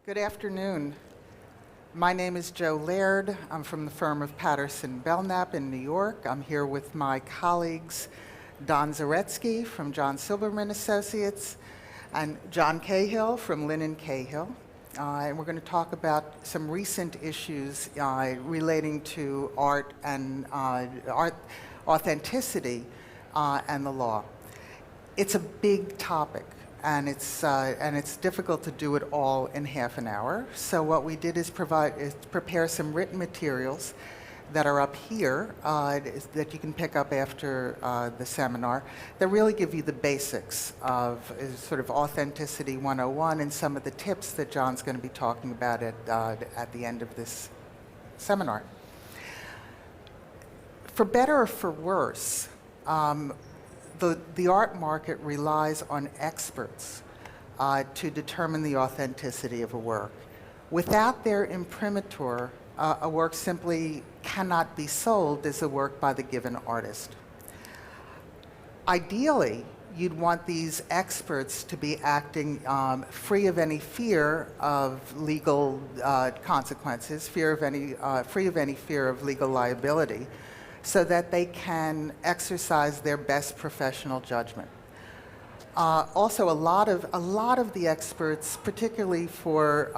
Good afternoon. My name is Joe Laird. I'm from the firm of Patterson Belknap in New York. I'm here with my colleagues, Donn Zaretsky from John Silberman Associates and John Cahill from Lynn and Cahill. And we're going to talk about some recent issues relating to art and art authenticity and the law. It's a big topic. And it's difficult to do it all in half an hour. So what we did is prepare some written materials that are up here that you can pick up after the seminar that really give you the basics of sort of authenticity 101 and some of the tips that John's going to be talking about at the end of this seminar. For better or for worse, the art market relies on experts to determine the authenticity of a work. Without their imprimatur, a work simply cannot be sold as a work by the given artist. Ideally, you'd want these experts to be acting free of any fear of legal consequences, free of any fear of legal liability, so that they can exercise their best professional judgment. Also, a lot of the experts, particularly for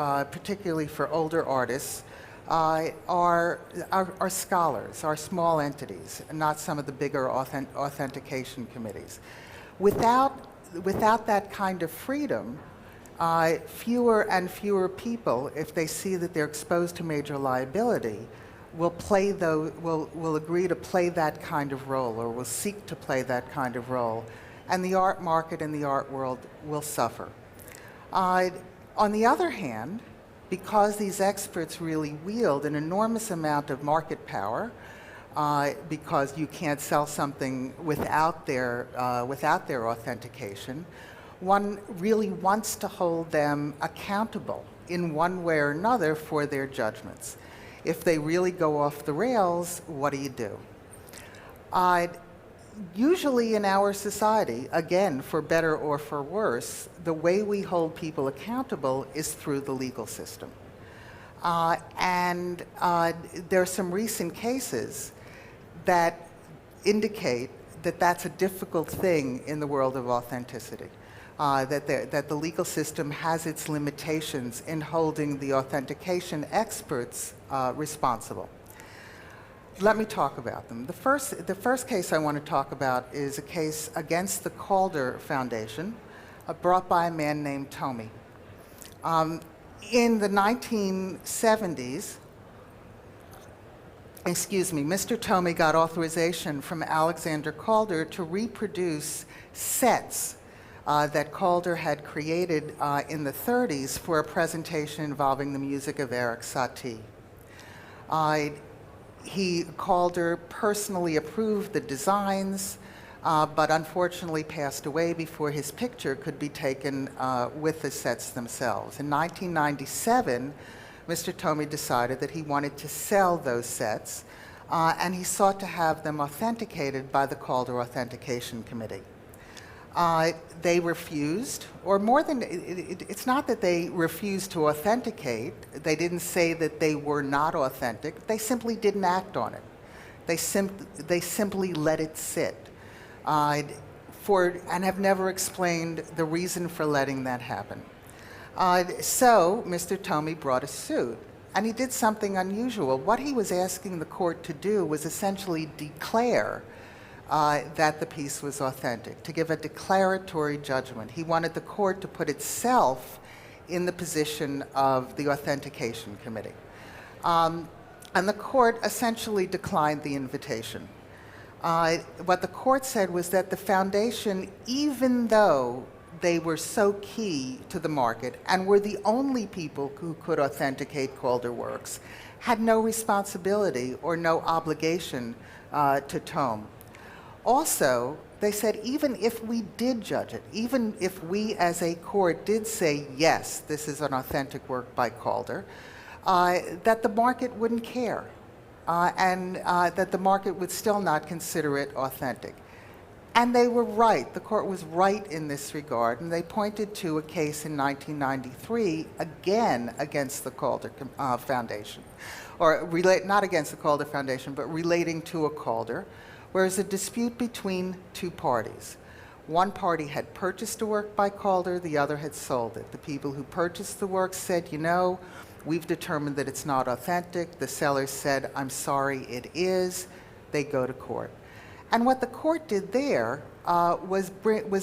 older artists, are scholars, are small entities, and not some of the bigger authentication committees. Without that kind of freedom, fewer and fewer people, if they see that they're exposed to major liability, will agree to play that kind of role, or will seek to play that kind of role, and the art market and the art world will suffer. On the other hand, because these experts really wield an enormous amount of market power, because you can't sell something without their authentication, one really wants to hold them accountable in one way or another for their judgments. If they really go off the rails, what do you do? Usually in our society, again, for better or for worse, the way we hold people accountable is through the legal system. And there are some recent cases that indicate that that's a difficult thing in the world of authenticity. That the legal system has its limitations in holding the authentication experts responsible. Let me talk about them. The first case I want to talk about is a case against the Calder Foundation, brought by a man named Tomey. In the 1970s, Mr. Tomey got authorization from Alexander Calder to reproduce sets that Calder had created in the 30s for a presentation involving the music of Eric Satie. Calder personally approved the designs, but unfortunately passed away before his picture could be taken with the sets themselves. In 1997, Mr. Tomey decided that he wanted to sell those sets, and he sought to have them authenticated by the Calder Authentication Committee. They refused, or more than, it's not that they refused to authenticate. They didn't say that they were not authentic. They simply didn't act on it. They simply let it sit and have never explained the reason for letting that happen. So Mr. Tomey brought a suit, and he did something unusual. What he was asking the court to do was essentially declare that the piece was authentic, to give a declaratory judgment. He wanted the court to put itself in the position of the authentication committee. And the court essentially declined the invitation. What the court said was that the foundation, even though they were so key to the market and were the only people who could authenticate Calder works, had no responsibility or no obligation to tome. Also, they said even if we did judge it, even if we as a court did say, yes, this is an authentic work by Calder, that the market wouldn't care, and that the market would still not consider it authentic. And they were right. The court was right in this regard, and they pointed to a case in 1993, again against the Calder Foundation, or not against the Calder Foundation, but relating to a Calder, where there's a dispute between two parties. One party had purchased a work by Calder, the other had sold it. The people who purchased the work said, you know, we've determined that it's not authentic. The seller said, I'm sorry, it is. They go to court. And what the court did there was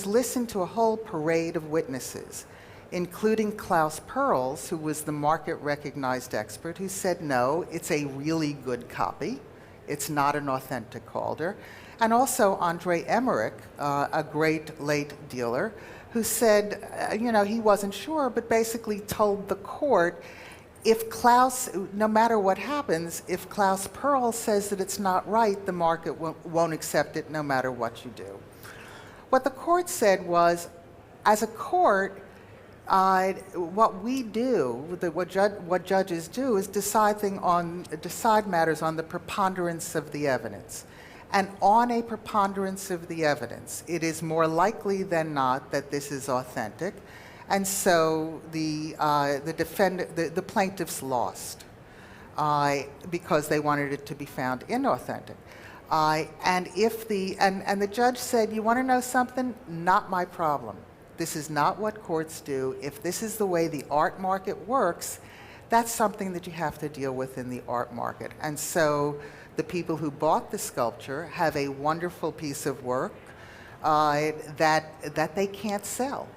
listen to a whole parade of witnesses, including Klaus Perls, who was the market-recognized expert, who said, no, it's a really good copy. It's not an authentic Calder. And also Andre Emmerich, a great late dealer, who said, you know, he wasn't sure, but basically told the court, if Klaus, no matter what happens, if Klaus Perls says that it's not right, the market won't accept it no matter what you do. What the court said was, as a court, what we do, what judges do, is decide matters on the preponderance of the evidence. And on a preponderance of the evidence, it is more likely than not that this is authentic. And so the plaintiffs lost because they wanted it to be found inauthentic. And the judge said, you want to know something? Not my problem. This is not what courts do. If this is the way the art market works, that's something that you have to deal with in the art market. And so the people who bought the sculpture have a wonderful piece of work that they can't sell,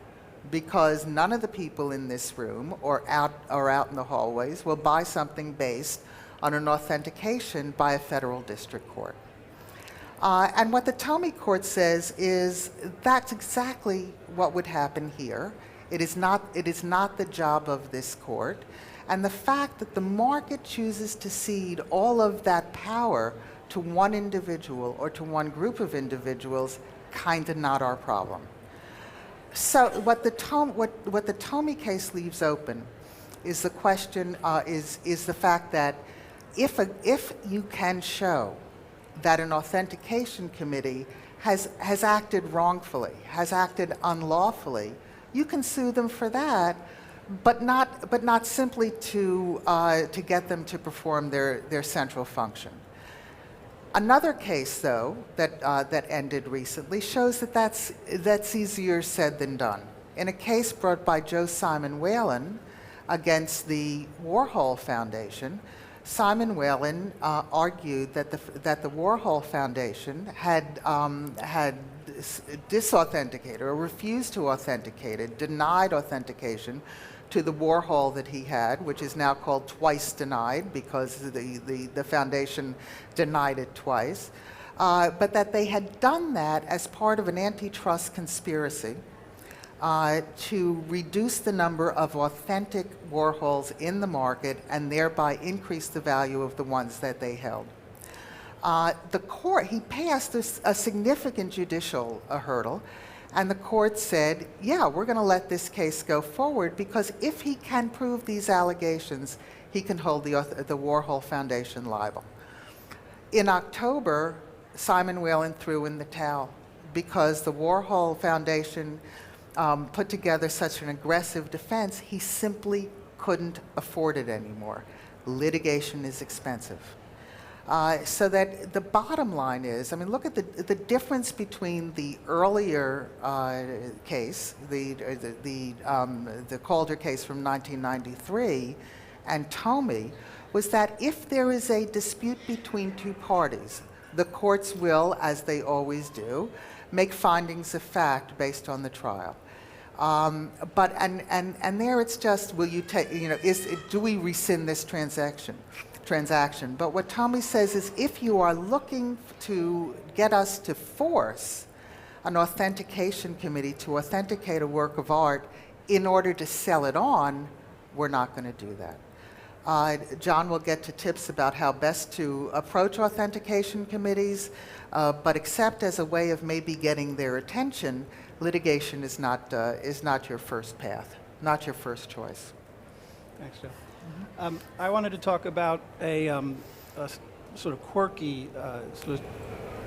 because none of the people in this room or out in the hallways will buy something based on an authentication by a federal district court. And what the Tomei court says is that's exactly what would happen here. It is not the job of this court. And the fact that the market chooses to cede all of that power to one individual or to one group of individuals, kind of not our problem. So what the Tomei case leaves open is the question, is the fact that if you can show that an authentication committee has acted wrongfully, has acted unlawfully, you can sue them for that, but not simply to get them to perform their central function. Another case, though, that ended recently shows that that's easier said than done. In a case brought by Joe Simon Whalen against the Warhol Foundation, Simon Whalen argued that the Warhol Foundation had disauthenticated or refused to authenticate it, denied authentication to the Warhol that he had, which is now called twice denied because the foundation denied it twice, but that they had done that as part of an antitrust conspiracy to reduce the number of authentic Warhols in the market and thereby increase the value of the ones that they held. The court, he passed a significant judicial hurdle, and the court said, yeah, we're going to let this case go forward because if he can prove these allegations, he can hold the Warhol Foundation liable. In October, Simon Whalen threw in the towel because the Warhol Foundation put together such an aggressive defense, he simply couldn't afford it anymore. Litigation is expensive. So that the bottom line is, I mean, look at the difference between the earlier case, the Calder case from 1993, and Tomei, was that if there is a dispute between two parties, the courts will, as they always do, make findings of fact based on the trial. But there it's just, will you take, you know, do we rescind this transaction? But what Tomei says is if you are looking to get us to force an authentication committee to authenticate a work of art in order to sell it on, we're not going to do that. John will get to tips about how best to approach authentication committees, but except as a way of maybe getting their attention, litigation is not your first path, not your first choice. Thanks, Joe. I wanted to talk about a sort of quirky,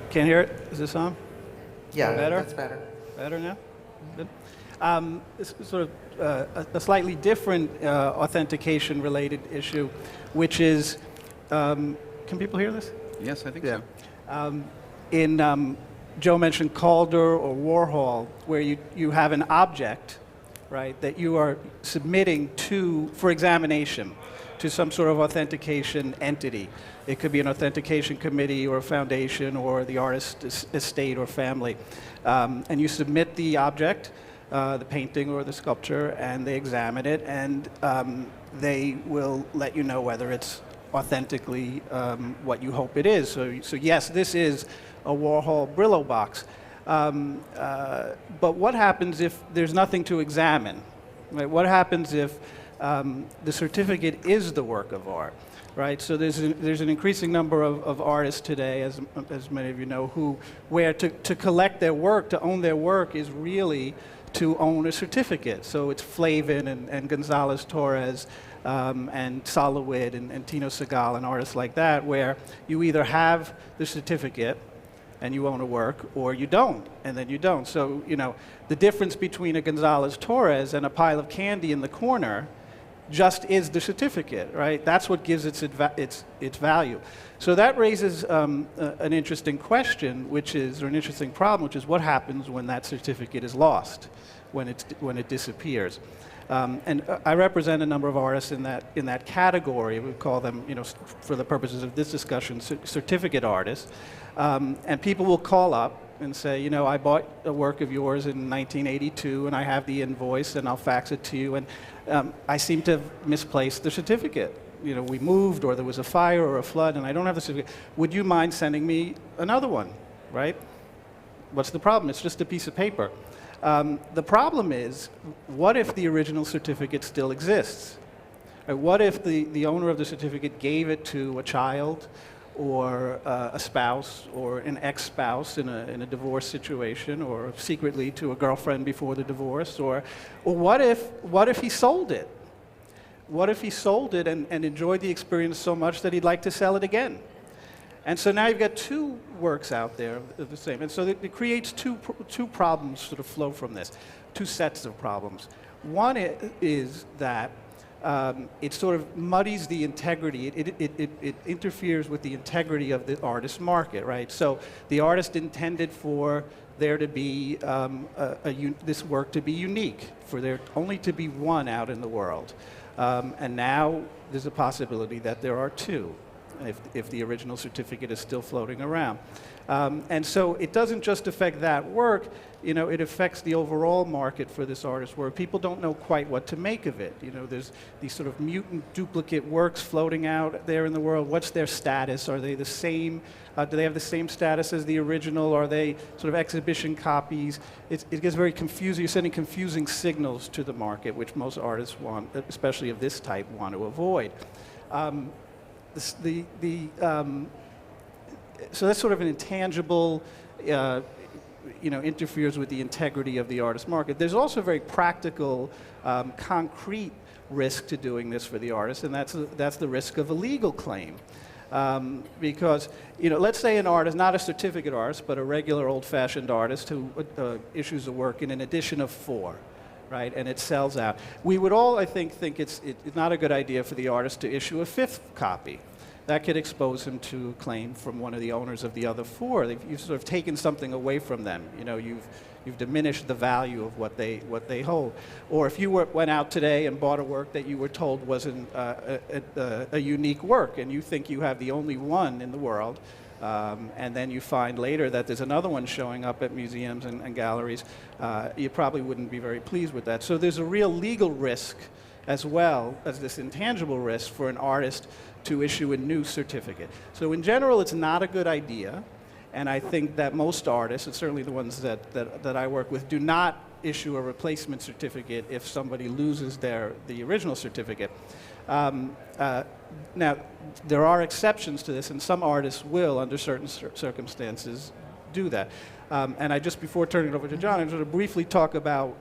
can't hear it? Is this on? Yeah, Better? that's better. Better now? Good. It's sort of a slightly different authentication-related issue, which is, can people hear this? Yes, I think Yeah. so. Joe mentioned Calder or Warhol, where you have an object, right, that you are submitting for examination to some sort of authentication entity. It could be an authentication committee or a foundation or the artist's estate or family. And you submit the object, the painting or the sculpture, and they examine it, and they will let you know whether it's authentically what you hope it is. So yes, this is a Warhol Brillo box. But what happens if there's nothing to examine? Right? What happens if the certificate is the work of art? Right? So there's an increasing number of artists today, as many of you know, where to collect their work, to own their work, is really to own a certificate. So it's Flavin and Gonzalez Torres and Solowid and Tino Segal and artists like that, where you either have the certificate and you own a work, or you don't, and then you don't. So, you know, the difference between a Gonzalez Torres and a pile of candy in the corner just is the certificate, right? That's what gives its value. So that raises an interesting question, or an interesting problem, which is what happens when that certificate is lost, when it disappears. And I represent a number of artists in that category. We call them, you know, for the purposes of this discussion, certificate artists. And people will call up and say, you know, I bought a work of yours in 1982, and I have the invoice, and I'll fax it to you, and I seem to have misplaced the certificate. You know, we moved, or there was a fire or a flood, and I don't have the certificate. Would you mind sending me another one, right? What's the problem? It's just a piece of paper. The problem is, what if the original certificate still exists? What if the owner of the certificate gave it to a child, or a spouse, or an ex-spouse in a divorce situation, or secretly to a girlfriend before the divorce, or what if he sold it? What if he sold it and enjoyed the experience so much that he'd like to sell it again? And so now you've got two works out there of the same. And so it creates two problems sort of flow from this, two sets of problems. One is that it sort of muddies the integrity. It interferes with the integrity of the artist's market, right? So the artist intended for there to be this work to be unique, for there only to be one out in the world. And now there's a possibility that there are two, if the original certificate is still floating around. And so it doesn't just affect that work, you know, it affects the overall market for this artist's work. People don't know quite what to make of it. You know, there's these sort of mutant duplicate works floating out there in the world. What's their status? Are they the same? Do they have the same status as the original? Are they sort of exhibition copies? It gets very confusing. You're sending confusing signals to the market, which most artists want, especially of this type, want to avoid. So that's sort of an intangible, you know, interferes with the integrity of the artist market. There's also a very practical, concrete risk to doing this for the artist, and that's the risk of a legal claim. Because, you know, let's say an artist, not a certificate artist, but a regular old-fashioned artist who issues a work in an edition of 4. Right, and it sells out. We would all, I think it's not a good idea for the artist to issue a 5th copy. That could expose him to a claim from one of the owners of the other 4. You've sort of taken something away from them. You know, you've diminished the value of what they hold. Or if you went out today and bought a work that you were told wasn't a unique work, and you think you have the only one in the world, and then you find later that there's another one showing up at museums and galleries, you probably wouldn't be very pleased with that. So there's a real legal risk as well as this intangible risk for an artist to issue a new certificate. So in general, it's not a good idea, and I think that most artists, and certainly the ones that I work with, do not issue a replacement certificate if somebody loses the original certificate. Now, there are exceptions to this, and some artists will, under certain circumstances, do that. And I just, before turning it over to John, I'm going to briefly talk about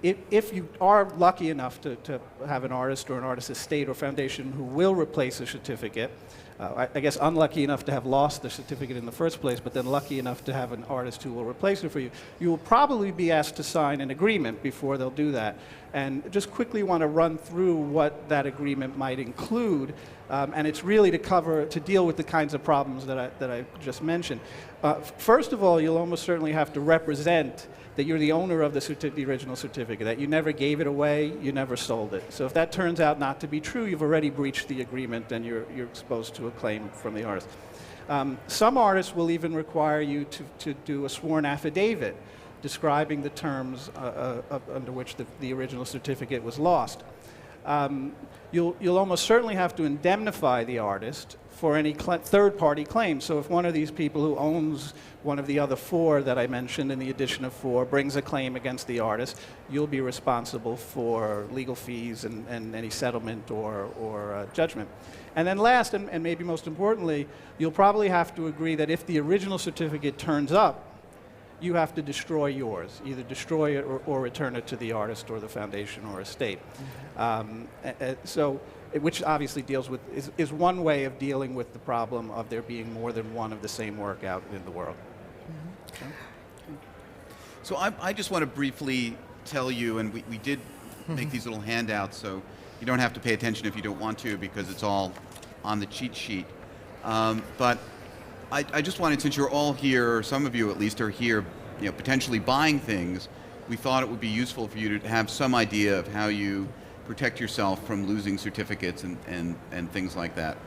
if you are lucky enough to have an artist or an artist estate or foundation who will replace a certificate, I guess unlucky enough to have lost the certificate in the first place, but then lucky enough to have an artist who will replace it for you, you will probably be asked to sign an agreement before they'll do that. And just quickly want to run through what that agreement might include, and it's really to deal with the kinds of problems that I just mentioned. First of all, you'll almost certainly have to represent that you're the owner of the original certificate, that you never gave it away, you never sold it. So if that turns out not to be true, you've already breached the agreement and you're exposed to a claim from the artist. Some artists will even require you to do a sworn affidavit describing the terms under which the original certificate was lost. You'll almost certainly have to indemnify the artist for any third-party claims. So if one of these people who owns one of the other four that I mentioned in the edition of 4 brings a claim against the artist, you'll be responsible for legal fees and any settlement or judgment. And then last, and maybe most importantly, you'll probably have to agree that if the original certificate turns up, you have to destroy yours, either destroy it or return it to the artist or the foundation or estate. Which obviously deals with, is one way of dealing with the problem of there being more than one of the same work out in the world. Okay. So I just want to briefly tell you, and we did make these little handouts, so you don't have to pay attention if you don't want to, because it's all on the cheat sheet. But I just wanted, since you're all here, or some of you at least are here, potentially buying things, we thought it would be useful for you to have some idea of how you protect yourself from losing certificates and things like that.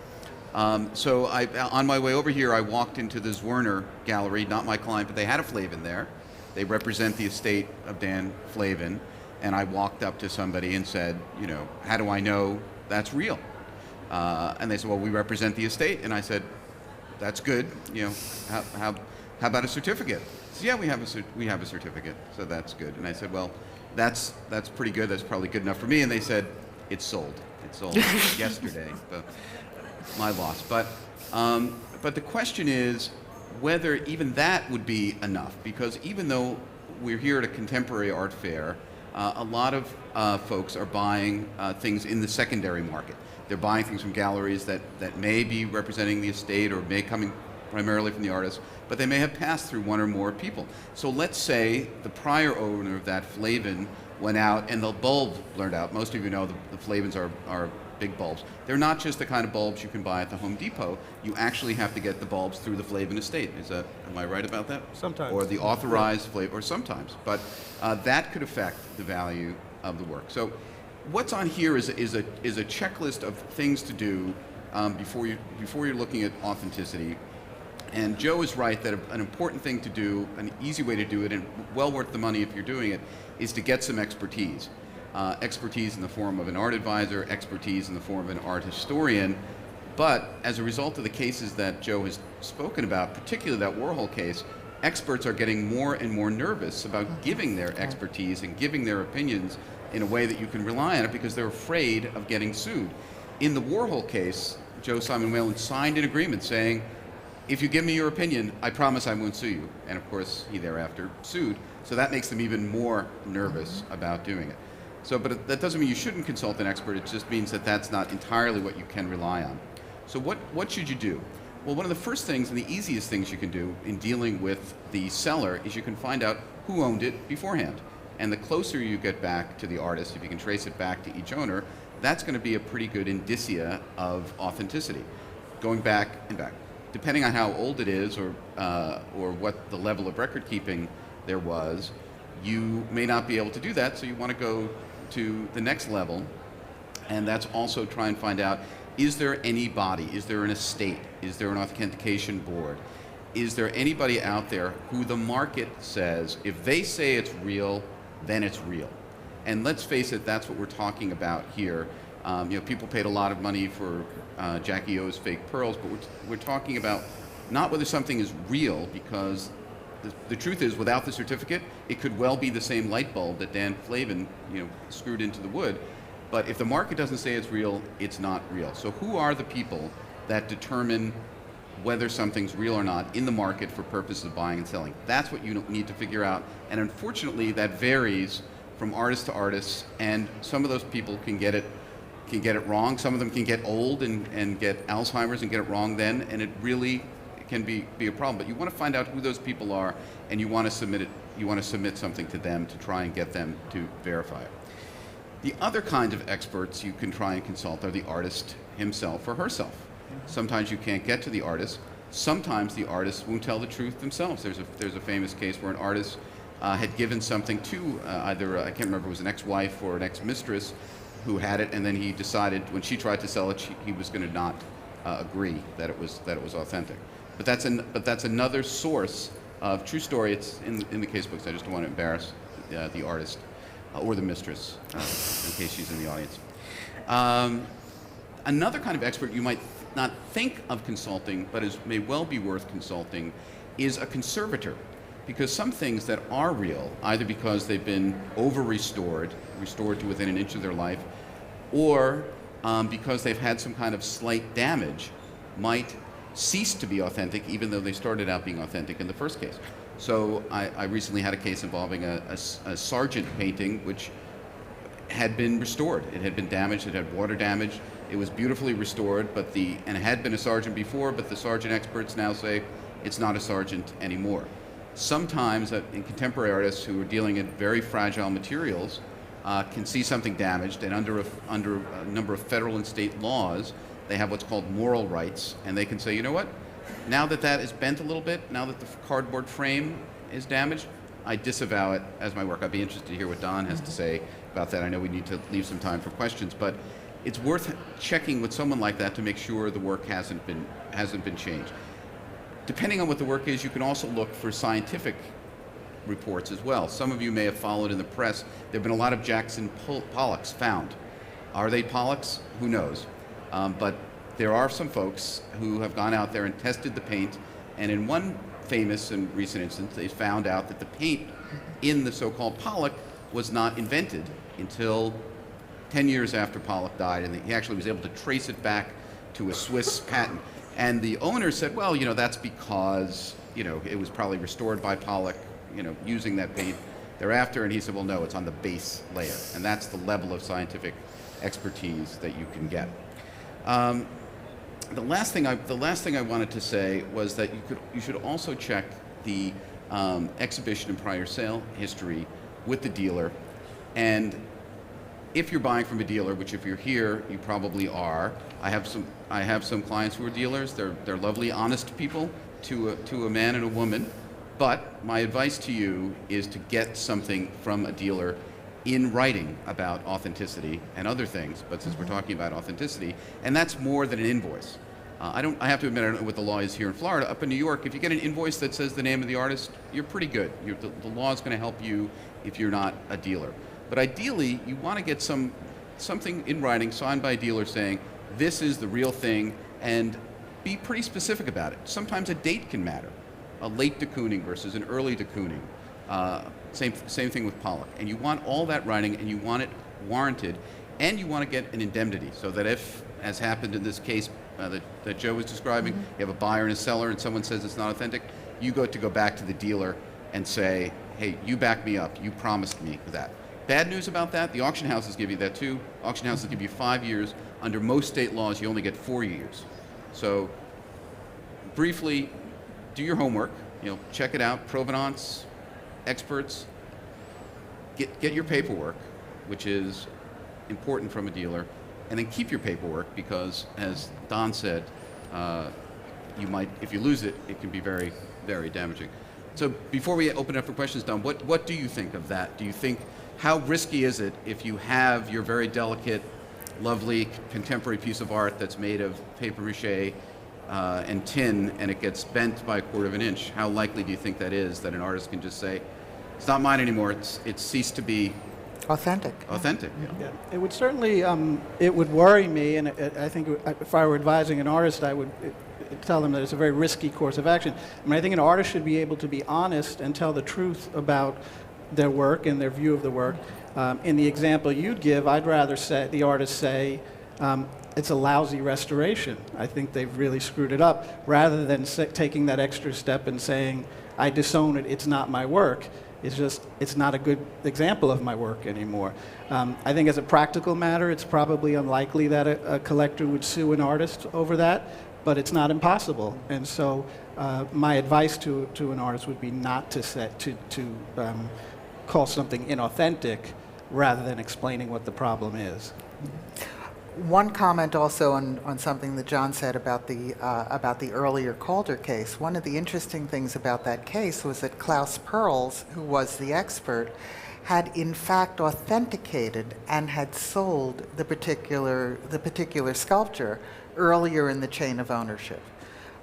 So on my way over here, I walked into the Zwirner gallery, not my client, but they had a Flavin there. They represent the estate of Dan Flavin, and I walked up to somebody and said, how do I know that's real? And they said, well, we represent the estate. And I said, that's good. How about a certificate? So, yeah, we have a certificate, so that's good. And I said, well, that's pretty good. That's probably good enough for me. And they said, it's sold. It sold yesterday. But my loss. But the question is whether even that would be enough, because even though we're here at a contemporary art fair, a lot of folks are buying things in the secondary market. They're buying things from galleries that may be representing the estate or may coming primarily from the artist, but they may have passed through one or more people. So let's say the prior owner of that Flavin went out and the bulb blurred out. Most of you know the Flavins are big bulbs. They're not just the kind of bulbs you can buy at the Home Depot. You actually have to get the bulbs through the Flavin estate. Am I right about that? Sometimes. Or the authorized Flavin, or sometimes. But that could affect the value of the work. So what's on here is a checklist of things to do before you're looking at authenticity. And Joe is right that an important thing to do, an easy way to do it, and well worth the money if you're doing it, is to get some expertise. Expertise in the form of an art advisor, expertise in the form of an art historian. But as a result of the cases that Joe has spoken about, particularly that Warhol case, experts are getting more and more nervous about giving their expertise and giving their opinions in a way that you can rely on it, because they're afraid of getting sued. In the Warhol case, Joe Simon Whalen signed an agreement saying, if you give me your opinion, I promise I won't sue you. And of course, he thereafter sued. So that makes them even more nervous about doing it. So, but that doesn't mean you shouldn't consult an expert. It just means that that's not entirely what you can rely on. So what should you do? Well, one of the first things and the easiest things you can do in dealing with the seller is you can find out who owned it beforehand. And the closer you get back to the artist, if you can trace it back to each owner, that's going to be a pretty good indicia of authenticity. Going back and back. Depending on how old it is or what the level of record keeping there was, you may not be able to do that, so you want to go to the next level, and that's also try and find out, is there any body, is there an estate, is there an authentication board, is there anybody out there who the market says, if they say it's real, then it's real. And let's face it, that's what we're talking about here. People paid a lot of money for Jackie O's fake pearls, but we're talking about not whether something is real, because the truth is, without the certificate, it could well be the same light bulb that Dan Flavin, screwed into the wood. But if the market doesn't say it's real, it's not real. So who are the people that determine whether something's real or not in the market for purposes of buying and selling? That's what you need to figure out. And unfortunately, that varies from artist to artist, and some of those people can can get it wrong. Some of them can get old and get Alzheimer's and get it wrong then, and it really can be a problem. But you want to find out who those people are, and you want to submit it. You want to submit something to them to try and get them to verify it. The other kinds of experts you can try and consult are the artist himself or herself. Sometimes you can't get to the artist. Sometimes the artists won't tell the truth themselves. There's a famous case where an artist had given something to either, I can't remember, it was an ex-wife or an ex-mistress who had it, and then he decided when she tried to sell it, he was going to not agree that it was authentic. But that's another source of true story. It's in the case books. I just don't want to embarrass the artist or the mistress in case she's in the audience. Another kind of expert you might not think of consulting, but may well be worth consulting, is a conservator. Because some things that are real, either because they've been restored to within an inch of their life, or because they've had some kind of slight damage, might cease to be authentic even though they started out being authentic in the first case. So I recently had a case involving a Sargent painting which had been restored. It had been damaged, it had water damage, it was beautifully restored, and it had been a Sargent before, but the Sargent experts now say it's not a Sargent anymore. Sometimes in contemporary artists who are dealing in very fragile materials can see something damaged, and under a number of federal and state laws, they have what's called moral rights, and they can say, you know what, now that is bent a little bit, now that the cardboard frame is damaged, I disavow it as my work. I'd be interested to hear what Donn has to say about that. I know we need to leave some time for questions, but it's worth checking with someone like that to make sure the work hasn't been changed. Depending on what the work is, you can also look for scientific reports as well. Some of you may have followed in the press. There have been a lot of Jackson Pollocks found. Are they Pollocks? Who knows? But there are some folks who have gone out there and tested the paint, and in one famous and recent instance, they found out that the paint in the so-called Pollock was not invented until 10 years after Pollock died, and he actually was able to trace it back to a Swiss patent. And the owner said, well, that's because, it was probably restored by Pollock, using that paint thereafter. And he said, well, no, it's on the base layer. And that's the level of scientific expertise that you can get. The last thing I wanted to say was that you should also check the exhibition and prior sale history with the dealer. And if you're buying from a dealer, which if you're here, you probably are. I have some clients who are dealers. They're lovely, honest people to a man and a woman. But my advice to you is to get something from a dealer in writing about authenticity and other things. But since we're talking about authenticity, and that's more than an invoice. I have to admit, I don't know what the law is here in Florida. Up in New York, if you get an invoice that says the name of the artist, you're pretty good. The law is going to help you if you're not a dealer. But ideally, you want to get something in writing signed by a dealer saying, this is the real thing, and be pretty specific about it. Sometimes a date can matter. A late de Kooning versus an early de Kooning. Same thing with Pollock. And you want all that writing, and you want it warranted, and you want to get an indemnity, so that if, as happened in this case that Joe was describing, you have a buyer and a seller, and someone says it's not authentic, you go back to the dealer and say, hey, you backed me up. You promised me that. Bad news about that, the auction houses give you that too. Auction houses give you 5 years. Under most state laws, you only get 4 years. So briefly, do your homework, check it out, provenance, experts, get your paperwork, which is important from a dealer, and then keep your paperwork because, as Donn said, you might, if you lose it, it can be very, very damaging. So before we open it up for questions, Donn, what do you think of that? Do you think, how risky is it if you have your very delicate, lovely contemporary piece of art that's made of papier-mâché and tin, and it gets bent by 1/4 inch? How likely do you think that is that an artist can just say, it's not mine anymore, it's ceased to be Authentic. authentic? Yeah, it would certainly, it would worry me, and I think if I were advising an artist, I would tell them that it's a very risky course of action. I think an artist should be able to be honest and tell the truth about their work and their view of the work. In the example you'd give, I'd rather the artist say, it's a lousy restoration. I think they've really screwed it up, rather than taking that extra step and saying, I disown it, it's not my work. it's not a good example of my work anymore. I think as a practical matter, it's probably unlikely that a collector would sue an artist over that, but it's not impossible. And so my advice to an artist would be not to call something inauthentic rather than explaining what the problem is. One comment also on something that John said about the earlier Calder case. One of the interesting things about that case was that Klaus Perls, who was the expert, had in fact authenticated and had sold the particular sculpture earlier in the chain of ownership.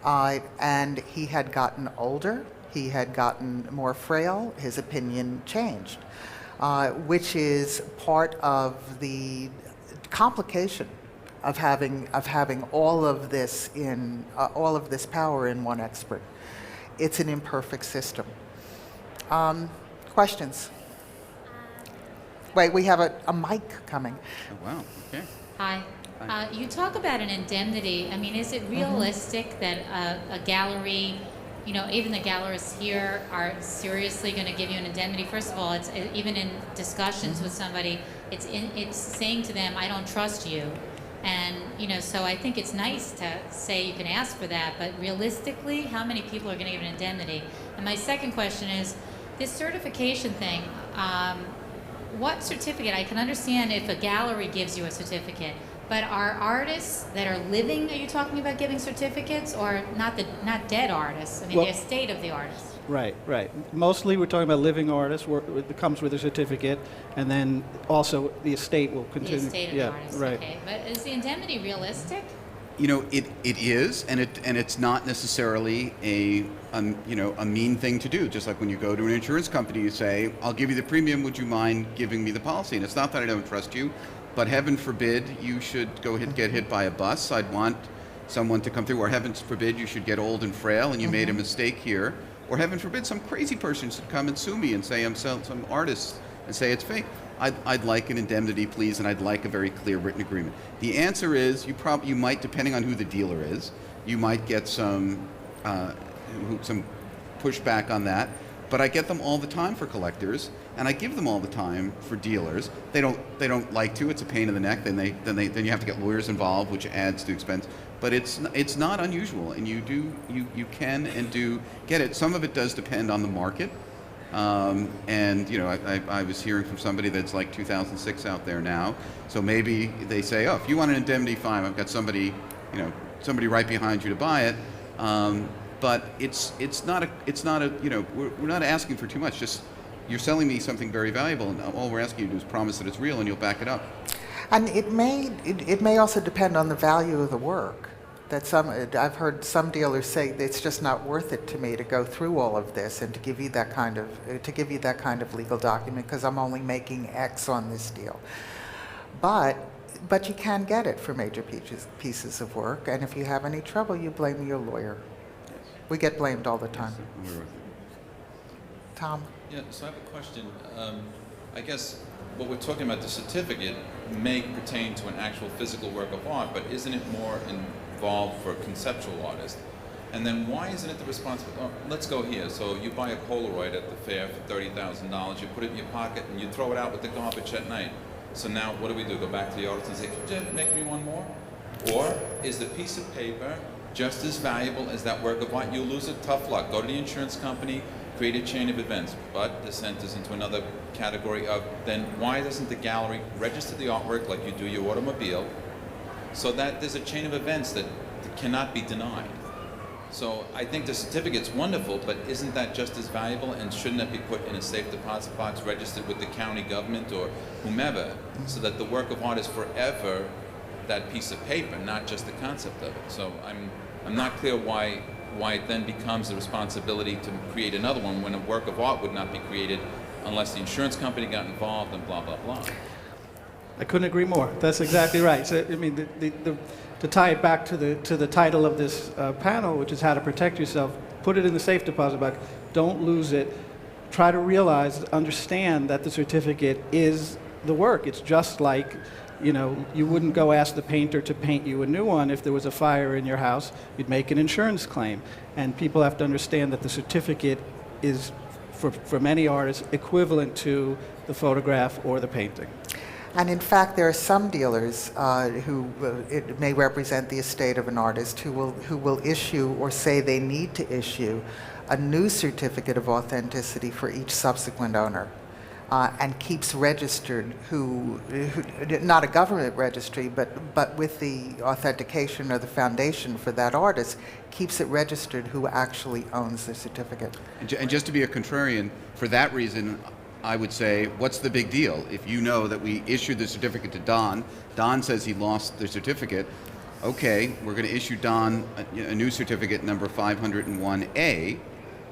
And he had gotten older, he had gotten more frail, his opinion changed, which is part of the complication of having all of this power in one expert. It's an imperfect system. Questions? Wait, we have a mic coming. Oh, wow. Okay. Hi. You talk about an indemnity. I mean, is it realistic that a gallery, you know, even the gallerists here are seriously going to give you an indemnity? First of all, it's even in discussions with somebody, it's saying to them, I don't trust you. And, you know, so I think it's nice to say you can ask for that, but realistically, how many people are going to give an indemnity? And my second question is, this certification thing, what certificate? I can understand if a gallery gives you a certificate, but are artists that are living, are you talking about giving certificates, or not dead artists? I mean, the estate of the artist. Right, right. Mostly we're talking about living artists. It comes with a certificate, and then also the estate will continue. The estate of the artist, right. Okay. But is the indemnity realistic? You know, it is, and it's not necessarily a mean thing to do. Just like when you go to an insurance company, you say, "I'll give you the premium. Would you mind giving me the policy?" And it's not that I don't trust you, but heaven forbid you should go ahead and get hit by a bus. I'd want someone to come through, or heaven forbid you should get old and frail and you made a mistake here, or heaven forbid some crazy person should come and sue me and say I'm some artist and say it's fake. I'd like an indemnity, please, and I'd like a very clear written agreement. The answer is you might, depending on who the dealer is, you might get some pushback on that. But I get them all the time for collectors, and I give them all the time for dealers. They don't like to. It's a pain in the neck. Then you have to get lawyers involved, which adds to expense. But it's not unusual, and you can and do get it. Some of it does depend on the market. And you know, I was hearing from somebody that's like 2006 out there now. So maybe they say, oh, if you want an indemnity, fine. I've got somebody right behind you to buy it. But it's not a we're not asking for too much. Just you're selling me something very valuable, and all we're asking you to do is promise that it's real and you'll back it up. And it may also depend on the value of the work. I've heard some dealers say that it's just not worth it to me to go through all of this and to give you that kind of legal document because I'm only making X on this deal. But you can get it for major pieces of work, and if you have any trouble, you blame your lawyer. We get blamed all the time. Tom? Yeah, so I have a question. I guess what we're talking about, the certificate, may pertain to an actual physical work of art, but isn't it more involved for a conceptual artist? And then why isn't it the responsibility? Oh, let's go here. So you buy a Polaroid at the fair for $30,000, you put it in your pocket, and you throw it out with the garbage at night. So now what do? Go back to the artist and say, could you make me one more? Or is the piece of paper just as valuable as that work of art? You lose it, tough luck. Go to the insurance company, create a chain of events. But this enters into another category of, then why doesn't the gallery register the artwork like you do your automobile, so that there's a chain of events that cannot be denied? So I think the certificate's wonderful, but isn't that just as valuable, and shouldn't that be put in a safe deposit box registered with the county government or whomever, so that the work of art is forever that piece of paper, not just the concept of it? So I'm not clear why it then becomes the responsibility to create another one when a work of art would not be created unless the insurance company got involved and blah, blah, blah. I couldn't agree more. That's exactly right. So, I mean, to tie it back to the title of this panel, which is how to protect yourself, put it in the safe deposit box. Don't lose it. Try to understand that the certificate is the work. It's just like, you wouldn't go ask the painter to paint you a new one if there was a fire in your house. You'd make an insurance claim. And people have to understand that the certificate is for many artists, equivalent to the photograph or the painting. And in fact, there are some dealers who it may represent the estate of an artist who will issue or say they need to issue a new certificate of authenticity for each subsequent owner, and keeps registered who not a government registry, but with the authentication or the foundation for that artist, keeps it registered who actually owns the certificate. And just to be a contrarian, for that reason, I would say, what's the big deal? If you know that we issued the certificate to Donn, Donn says he lost the certificate, okay, we're going to issue Donn a new certificate number 501A,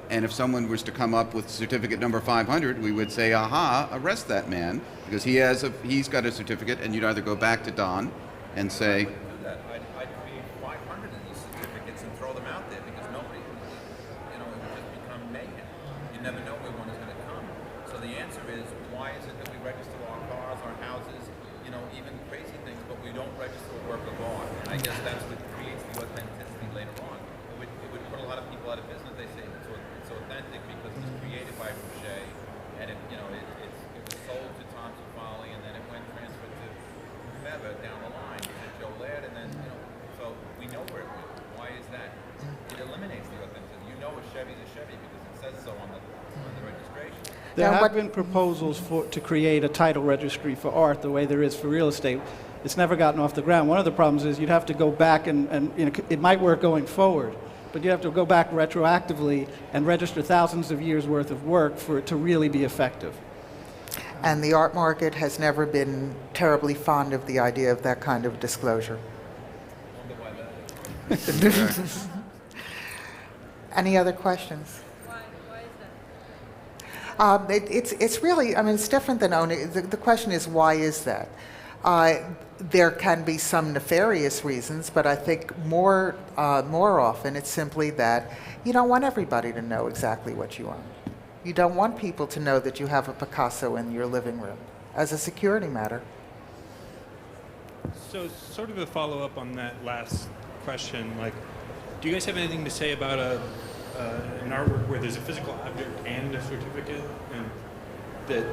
and if someone was to come up with certificate number 500, we would say, aha, arrest that man, because he's got a certificate, and you'd either go back to Donn and say, do that. I'd create 500 of these certificates and throw them out there, because nobody, it would just become mayhem. You never know where one is going to come. So the answer is, why is it that we register our cars, our houses, even crazy things, but we don't register a work of art? And I guess that's what creates the authenticity later on. It would put a lot of people out of business. They say it's authentic because it was created by Boucher, and it was sold to Thompson Foley, and then it went transferred to whomever down the line, to Joe Laird, and then so we know where it went. Why is that? It eliminates the authenticity. You know a Chevy's a Chevy because it says so on the registration. There Now, have been proposals to create a title registry for art the way there is for real estate. It's never gotten off the ground. One of the problems is you'd have to go back and it might work going forward, but you have to go back retroactively and register thousands of years worth of work for it to really be effective. And the art market has never been terribly fond of the idea of that kind of disclosure. Any other questions? It's really, it's different than owning. The question is, why is that? There can be some nefarious reasons, but I think more often it's simply that you don't want everybody to know exactly what you own. You don't want people to know that you have a Picasso in your living room as a security matter. So sort of a follow-up on that last question, do you guys have anything to say about an artwork where there's a physical object and a certificate, and that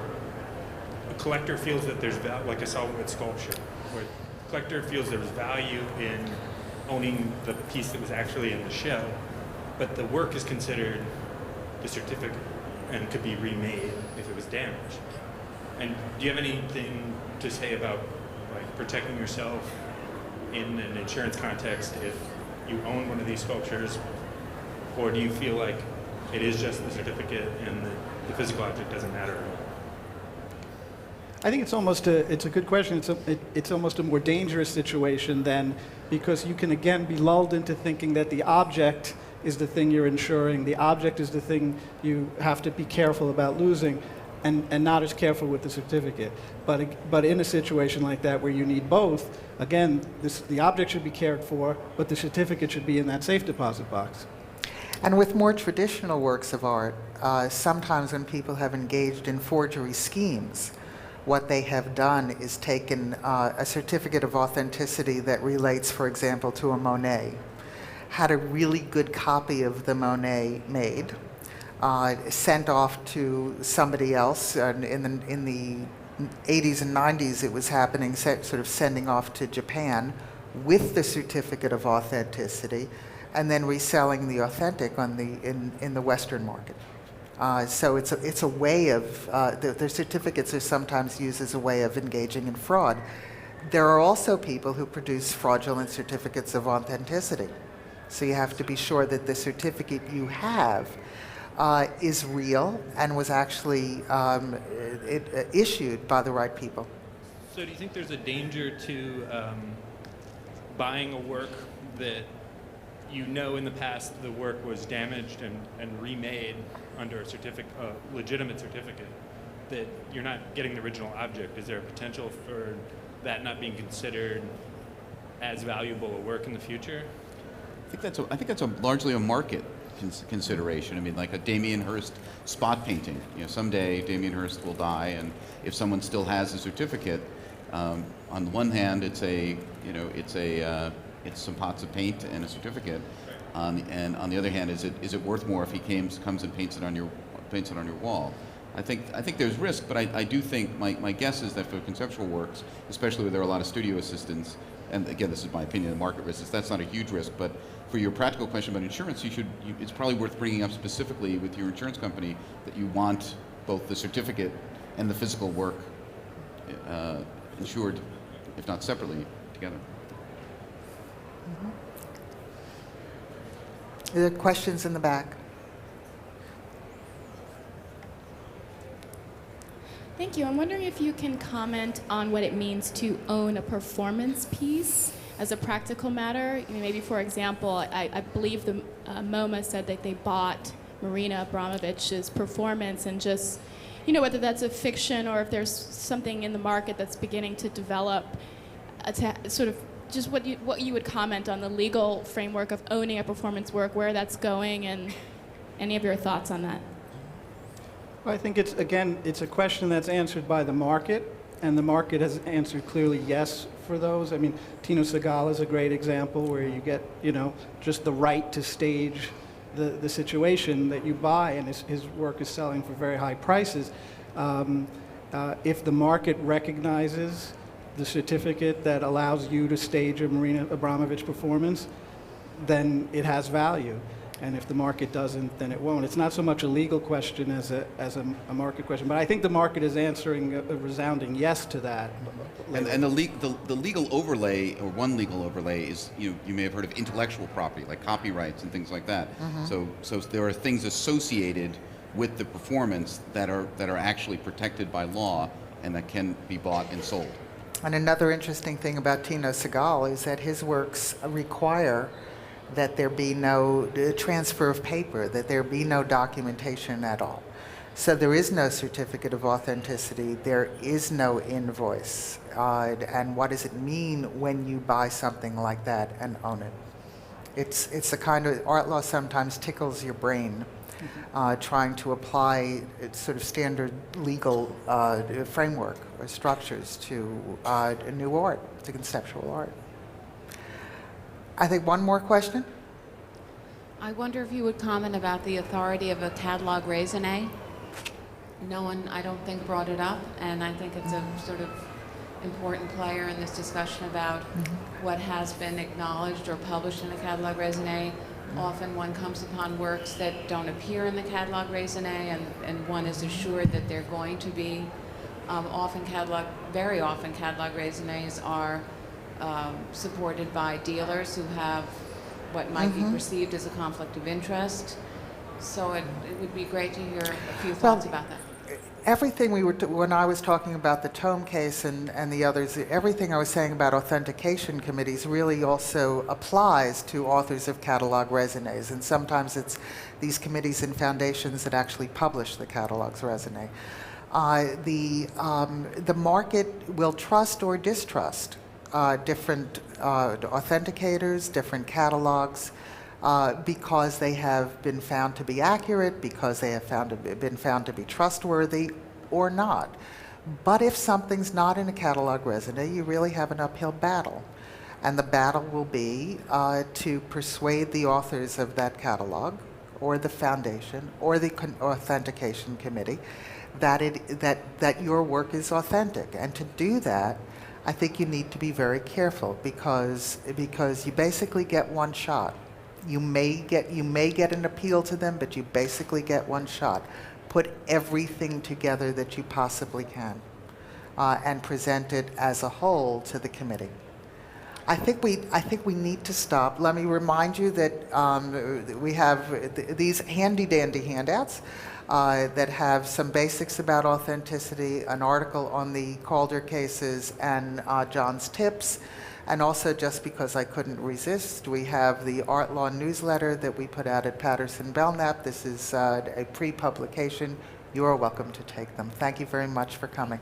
a collector feels that there's value, like I saw with sculpture, where the collector feels there's value in owning the piece that was actually in the show, but the work is considered the certificate and could be remade if it was damaged. And do you have anything to say about protecting yourself in an insurance context if you own one of these sculptures? Or do you feel like it is just the certificate and the physical object doesn't matter at all? I think it's a good question. It's almost a more dangerous situation then, because you can again be lulled into thinking that the object is the thing you're insuring, the object is the thing you have to be careful about losing, and not as careful with the certificate. But in a situation like that where you need both, again, the object should be cared for, but the certificate should be in that safe deposit box. And with more traditional works of art, sometimes when people have engaged in forgery schemes, what they have done is taken a certificate of authenticity that relates, for example, to a Monet, had a really good copy of the Monet made, sent off to somebody else. In the 80s and 90s, it was happening, sort of sending off to Japan with the certificate of authenticity, and then reselling the authentic in the Western market. So it's a way of, the certificates are sometimes used as a way of engaging in fraud. There are also people who produce fraudulent certificates of authenticity. So you have to be sure that the certificate you have is real and was actually issued by the right people. So do you think there's a danger to buying a work that you know in the past the work was damaged and remade under a legitimate certificate, that you're not getting the original object? Is there a potential for that not being considered as valuable a work in the future? I think that's largely a market consideration. I mean, like a Damien Hirst spot painting. Someday Damien Hirst will die, and if someone still has a certificate, on the one hand, it's some pots of paint and a certificate. And on the other hand, is it worth more if he comes and paints it on your paints it on your wall. I think there's risk, but I do think, my guess is that for conceptual works, especially where there are a lot of studio assistants, and again, this is my opinion, the market risk, that's not a huge risk, but for your practical question about insurance, it's probably worth bringing up specifically with your insurance company that you want both the certificate and the physical work insured, if not separately, together. Are there questions in the back? Thank you. I'm wondering if you can comment on what it means to own a performance piece as a practical matter. You know, maybe, for example, I believe the MoMA said that they bought Marina Abramovich's performance, and just, you know, whether that's a fiction or if there's something in the market that's beginning to develop, sort of just what you would comment on the legal framework of owning a performance work, where that's going, and any of your thoughts on that. Well, I think it's a question that's answered by the market, and the market has answered clearly yes for those. I mean, Tino Segal is a great example where you get, you know, just the right to stage the situation that you buy, and his work is selling for very high prices. If the market recognizes the certificate that allows you to stage a Marina Abramovich performance, then it has value. And if the market doesn't, then it won't. It's not so much a legal question as a market question, but I think the market is answering a resounding yes to that. And the legal overlay, or one legal overlay, is you may have heard of intellectual property, like copyrights and things like that. So there are things associated with the performance that are actually protected by law and that can be bought and sold. And another interesting thing about Tino Segal is that his works require that there be no transfer of paper, that there be no documentation at all. So there is no certificate of authenticity, there is no invoice. And what does it mean when you buy something like that and own it? It's a kind of, art law sometimes tickles your brain, trying to apply sort of standard legal framework or structures to a new art, to conceptual art. I think one more question. I wonder if you would comment about the authority of a catalog raisonné. No one, I don't think, brought it up, and I think it's a sort of important player in this discussion about what has been acknowledged or published in the catalog raisonné. Often one comes upon works that don't appear in the catalog raisonné, and one is assured that they're going to be. Very often catalog raisonnés are supported by dealers who have what might be perceived as a conflict of interest. So it would be great to hear a few thoughts about that. Everything when I was talking about the Tome case and the others, everything I was saying about authentication committees really also applies to authors of catalog raisonnés. And sometimes it's these committees and foundations that actually publish the catalog's raisonné. The market will trust or distrust different authenticators, different catalogs, because they have been found to be accurate, because they have been found to be trustworthy, or not. But if something's not in a catalog raisonné, you really have an uphill battle. And the battle will be to persuade the authors of that catalog, or the foundation, or the authentication committee, that your work is authentic. And to do that, I think you need to be very careful, because you basically get one shot. You may get an appeal to them, but you basically get one shot. Put everything together that you possibly can, and present it as a whole to the committee. I think we need to stop. Let me remind you that we have these handy dandy handouts that have some basics about authenticity, an article on the Calder cases, and John's tips. And also, just because I couldn't resist, we have the art law newsletter that we put out at Patterson Belknap. This is a pre-publication. You are welcome to take them. Thank you very much for coming.